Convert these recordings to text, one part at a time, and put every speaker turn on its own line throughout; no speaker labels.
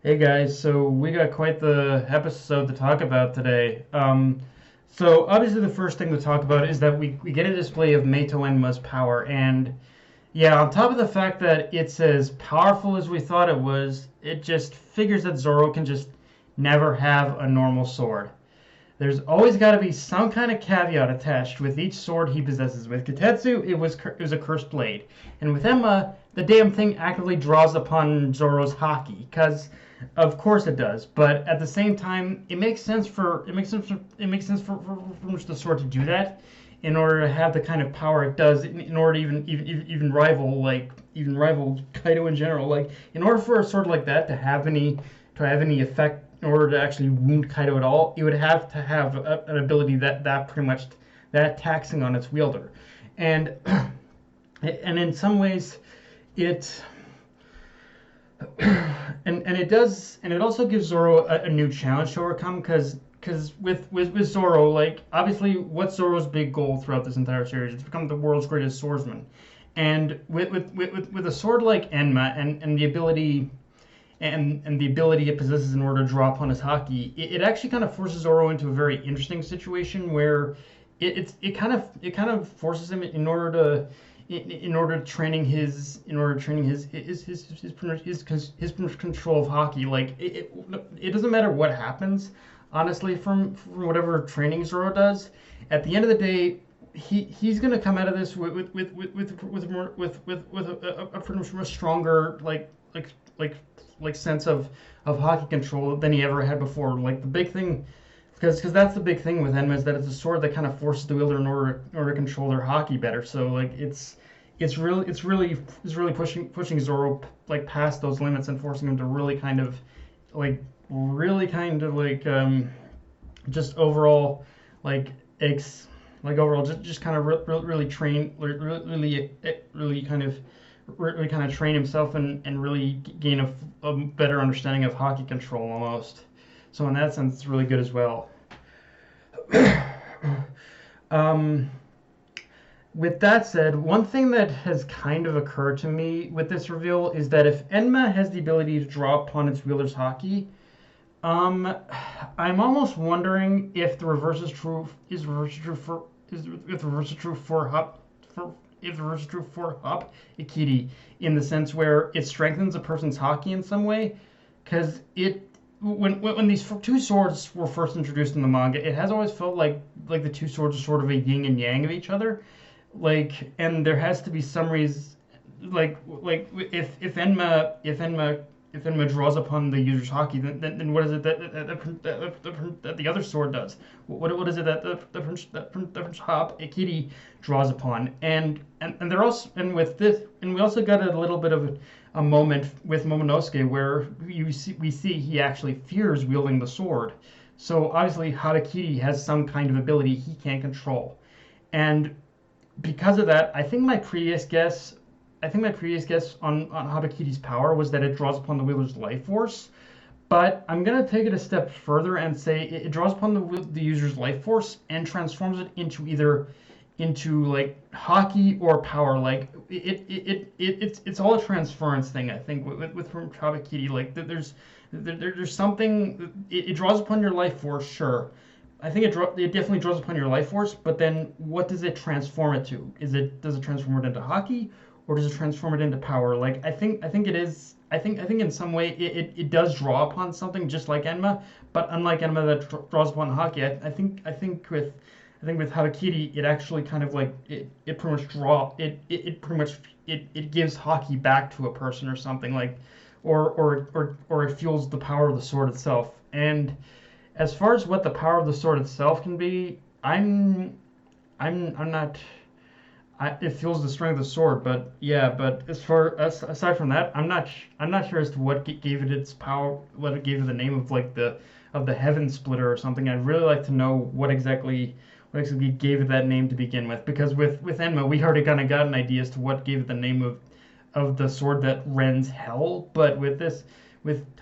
Hey guys, so we got quite the episode to talk about today. So obviously the first thing to talk about is that we get a display of Meito Enma's power, and yeah, on top of the fact that it's as powerful as we thought it was, it just figures that Zoro can just never have a normal sword. There's always got to be some kind of caveat attached with each sword he possesses. With Kitetsu, it was a cursed blade, and with Enma, the damn thing actively draws upon Zoro's haki, because of course it does. But at the same time, it makes sense for the sword to do that, in order to have the kind of power it does, in order to even rival Kaido in general. Like, in order for a sword like that to have any effect, in order to actually wound Kaido at all, it would have to have an ability that pretty much that taxing on its wielder, and and in some ways, it and it does, and it also gives Zoro a new challenge to overcome, because with Zoro, like, obviously, what's Zoro's big goal throughout this entire series? It's to become the world's greatest swordsman, and with a sword like Enma, and the ability it possesses in order to draw upon his haki, it actually kind of forces Zoro into a very interesting situation where it kind of forces him in order training his control of haki. Like, it doesn't matter what happens, honestly, from whatever training Zoro does. At the end of the day, he's gonna come out of this with a pretty much more stronger, like sense of hockey control than he ever had before. Like, the big thing, because that's the big thing with Enma, is that it's a sword that kind of forces the wielder in order to control their hockey better. So, like, it's really pushing Zoro, like, past those limits, and forcing him to like just overall, like just kind of really train, really kind of train himself, and really gain a better understanding of hockey control almost. So in that sense, it's really good as well. um, with that said, one thing that has kind of occurred to me with this reveal is that if Enma has the ability to draw upon its wielder's hockey, um, I'm almost wondering if the reverse is true. Is reverse true for is if the reverse is true for Hop for if the reverse is true for Hop Ikiri, in the sense where it strengthens a person's hockey in some way, because when these two swords were first introduced in the manga, it has always felt like the two swords are sort of a yin and yang of each other, like, and there has to be some reason, like if Enma draws upon the user's haki, then what is it that the other sword does? What is it that Hop Ikiri draws upon? And they're also, and with this, and we also got a little bit of a moment with Momonosuke where we see he actually fears wielding the sword. So obviously Harakiri has some kind of ability he can't control, and because of that, I think my previous guess on Habakiri's power was that it draws upon the wielder's life force. But I'm gonna take it a step further and say it draws upon the user's life force and transforms it into like hockey or power. Like, it's all a transference thing, I think, with Habakiri. Like, there's something, it draws upon your life force, sure. I think it definitely draws upon your life force, but then what does it transform it to? Does it transform it into hockey, or does it transform it into power? Like, I think it is. I think in some way it does draw upon something, just like Enma, but unlike Enma that draws upon hockey, I think with Harakiri, it actually kind of like it pretty much it gives hockey back to a person or something, like, or it fuels the power of the sword itself. And as far as what the power of the sword itself can be, I'm not. It fuels the strength of the sword, but yeah. But aside from that, I'm not sure as to what gave it its power, what it gave it the name of, like, the Heaven Splitter or something. I'd really like to know what exactly gave it that name to begin with, because with Enma, we already kind of got an idea as to what gave it the name of the sword that rends hell. But with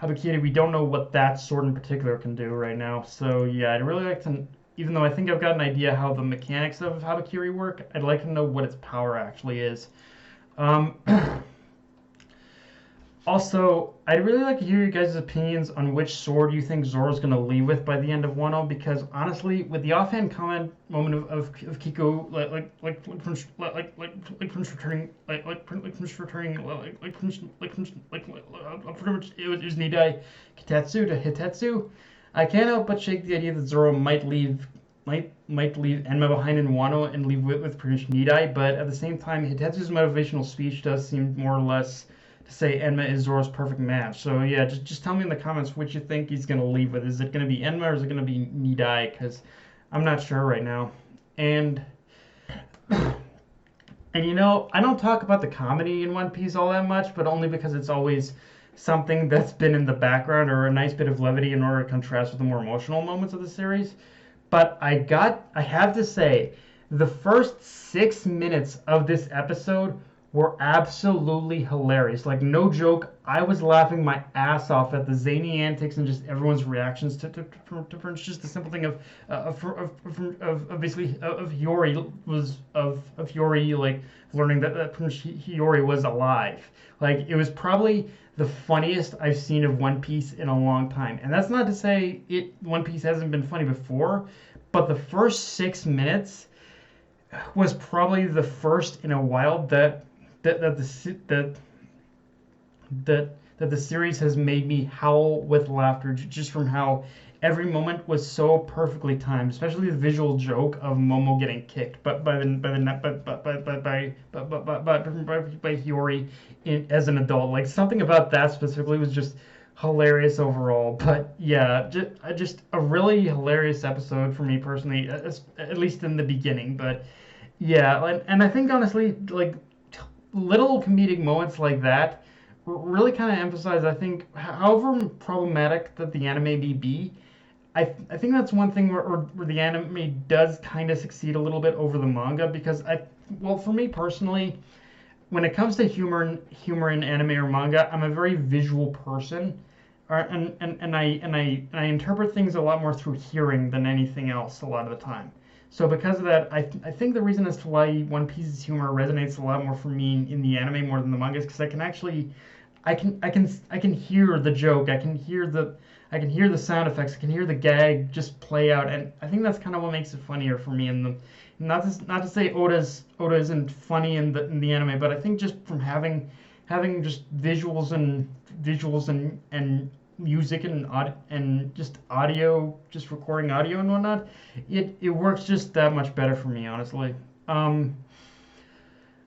Habakiri, we don't know what that sword in particular can do right now. So yeah, I'd really like to, even though I think I've got an idea how the mechanics of Habakiri work, I'd like to know what its power actually is. Um, Also, I'd really like to hear you guys' opinions on which sword you think Zoro's going to leave with by the end of Wano, because honestly, with the offhand comment moment of Kiko, like from returning, like from returning, pretty much it was Nidai Kitetsu to Hitetsu, I can't help but shake the idea that Zoro might leave Enma behind in Wano and leave with pretty much Nidai, but at the same time, Hitetsu's motivational speech does seem more or less to say Enma is Zoro's perfect match. So yeah, just tell me in the comments which you think he's gonna leave with. Is it gonna be Enma or is it gonna be Nidai? Because I'm not sure right now. And I don't talk about the comedy in One Piece all that much, but only because it's always something that's been in the background or a nice bit of levity in order to contrast with the more emotional moments of the series. But I have to say, the first 6 minutes of this episode were absolutely hilarious. Like, no joke, I was laughing my ass off at the zany antics and just everyone's reactions to just the simple thing of basically of Hiyori of Hiyori like learning that Hiyori was alive. Like, it was probably the funniest I've seen of One Piece in a long time. And that's not to say One Piece hasn't been funny before, but the first 6 minutes was probably the first in a while that the that the series has made me howl with laughter just from how every moment was so perfectly timed, especially the visual joke of Momo getting kicked, but by Hiyori as an adult. Like, something about that specifically was just hilarious overall. But yeah, just a really hilarious episode for me personally, at least in the beginning. But yeah, and I think honestly, like, little comedic moments like that really kind of emphasize, I think, however problematic that the anime may be, I think that's one thing where the anime does kind of succeed a little bit over the manga, because well, for me personally, when it comes to humor in anime or manga, I'm a very visual person, and I interpret things a lot more through hearing than anything else a lot of the time. So because of that, I think the reason as to why One Piece's humor resonates a lot more for me in the anime more than the manga is because I can actually, I can hear the joke, I can hear the sound effects, I can hear the gag just play out, and I think that's kind of what makes it funnier for me. And not to say Oda isn't funny in the anime, but I think just from having just visuals and music and just audio, just recording audio and whatnot, it works just that much better for me, honestly.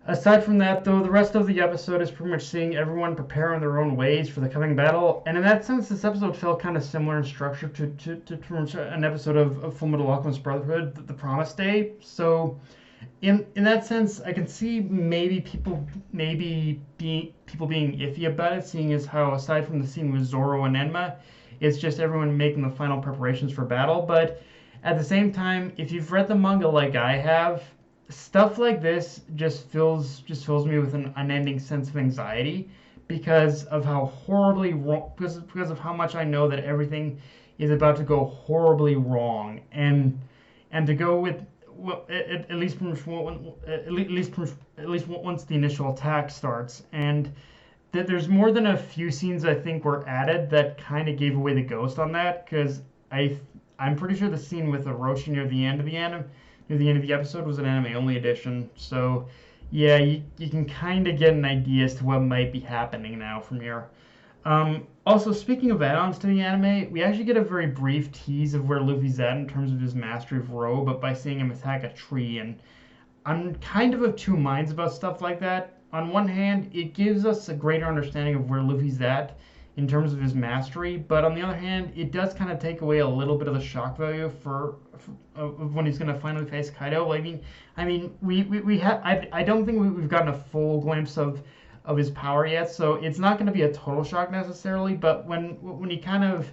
Aside from that, though, the rest of the episode is pretty much seeing everyone prepare in their own ways for the coming battle, and in that sense, this episode felt kind of similar in structure to pretty much an episode of Fullmetal Alchemist Brotherhood, The Promised Day. So, in that sense, I can see people being iffy about it, seeing as how, aside from the scene with Zoro and Enma, it's just everyone making the final preparations for battle. But at the same time, if you've read the manga like I have, stuff like this just fills me with an unending sense of anxiety because of how horribly wrong, because of how much I know that everything is about to go horribly wrong, and to go with, well, at least once the initial attack starts, and that there's more than a few scenes I think were added that kind of gave away the ghost on that, because I'm pretty sure the scene with Orochi near the end of the episode was an anime only edition. So yeah, you can kind of get an idea as to what might be happening now from here. Also, speaking of add-ons to the anime, we actually get a very brief tease of where Luffy's at in terms of his mastery of Row, but by seeing him attack a tree. And I'm kind of two minds about stuff like that. On one hand, it gives us a greater understanding of where Luffy's at in terms of his mastery, but on the other hand, it does kind of take away a little bit of the shock value of when he's going to finally face Kaido. I mean, I don't think we've gotten a full glimpse of his power yet, so it's not going to be a total shock necessarily. But when he kind of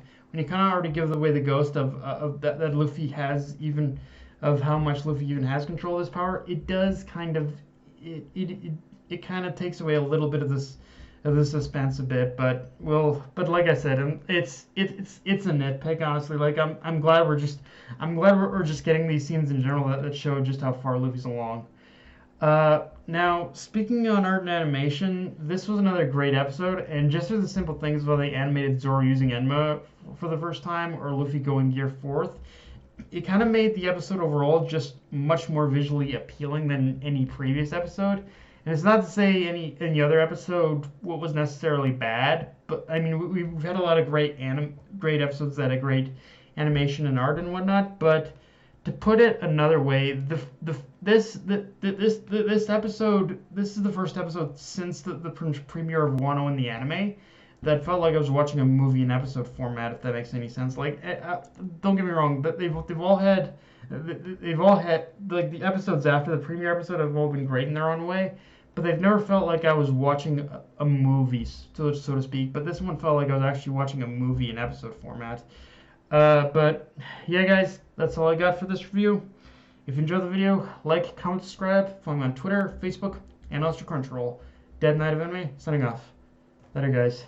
already gives away the ghost of that Luffy has, even of how much Luffy even has control of his power, it does kind of it kind of takes away a little bit of the suspense a bit. But like I said, it's a nitpick, honestly. Like, I'm glad we're just getting these scenes in general that show just how far Luffy's along. Now, speaking on art and animation, this was another great episode, and just for the simple things while they animated Zoro using Enma for the first time, or Luffy going Gear 4th, it kind of made the episode overall just much more visually appealing than any previous episode. And it's not to say any other episode what was necessarily bad, but I mean we've had a lot of great episodes that had great animation and art and whatnot. But to put it another way, this episode, this is the first episode since the premiere of Wano in the anime that felt like I was watching a movie in episode format, if that makes any sense. Like, don't get me wrong, they've all had like the episodes after the premiere episode have all been great in their own way, but they've never felt like I was watching a movie, so to speak. But this one felt like I was actually watching a movie in episode format. But yeah, guys, that's all I got for this review. If you enjoyed the video, like, comment, subscribe. Follow me on Twitter, Facebook, and also Crunchyroll. Dead Knight of Enemy, signing off. Later, guys.